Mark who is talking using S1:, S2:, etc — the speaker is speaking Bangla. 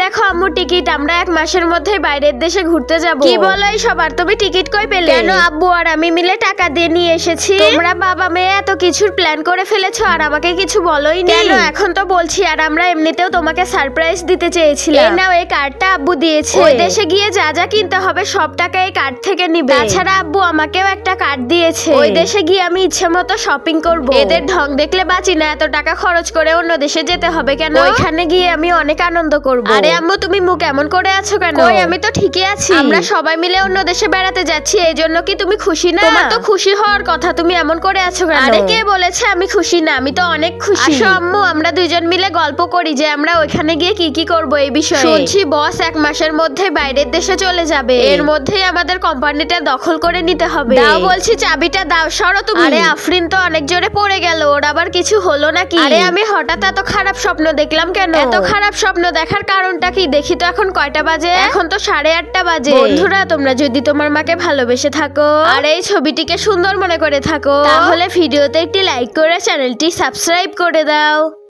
S1: দেখো আম্মু টিকিট, আমরা 1 মাসের মধ্যে বাইরের দেশে ঘুরতে যাব। কি বলো এই সবার, তুমি টিকিট কই পেলে? কেন আব্বু আর আমি মিলে টাকা দিয়ে নিয়ে এসেছি। তোমরা বাবা মেয়ে এত কিছুর প্ল্যান করে ফেলেছো আর আমাকে কিছু বলোই না। কেন এখন তো বলছি, আর আমরা এমনিতেও তোমাকে সারপ্রাইজ দিতে চেয়েছিলাম। এই নাও, এই কার্ডটা আব্বু দিয়েছে। ওই দেশে গিয়ে যা যা কিনতে হবে সব টাকা এই কার্ড থেকে নিবে। তাছাড়া আব্বু আমাকেও একটা কার্ড দিয়েছে। ওই দেশে গিয়ে আমি ইচ্ছে মতো শপিং করব। এদের ঢং দেখলে বাঁচি না, এত টাকা খরচ করে অন্য দেশে যেতে হবে কেন? ওইখানে গিয়ে আমি অনেক আনন্দ করব। আরে আম্মু, তুমি মুখ এমন করে আছো কেন? কই, আমি তো ঠিকই আছি। আমরা সবাই মিলে অন্য দেশে বেড়াতে যাচ্ছি, এই জন্য কি তুমি খুশি না? তোমার তো খুশি হওয়ার কথা, তুমি এমন করে আছো কেন? আরে কে বলেছে আমি খুশি না? আমি তো অনেক খুশি। আসো আম্মু, আমরা দুইজন মিলে গল্প করি যে আমরা ওইখানে গিয়ে কি কি করব এই বিষয়ে। শুনছি বস 1 মাসের মধ্যে বাইরের দেশে চলে যাবে। এর মধ্যেই আমাদের কোম্পানিটা দখল করে নিতে হবে। দাও বলছি, চাবিটা দাও। সরো তুমি। আরে আফরিন তো অনেক জোরে পড়ে গেল, ওর আবার কিছু হলো নাকি? আরে আমি হঠাৎ এত খারাপ স্বপ্ন দেখলাম কেন? এত খারাপ স্বপ্ন দেখার কারণটা কি? দেখি তো এখন কয়টা বাজে। এখন তো 8:30 বাজে। বন্ধুরা, তোমরা যদি তোমার মাকে ভালোবেসে থাকো আর এই ছবিটিকে সুন্দর মনে করে থাকো, তাহলে ভিডিওতে একটি লাইক করে চ্যানেলটি সাবস্ক্রাইব করে দাও।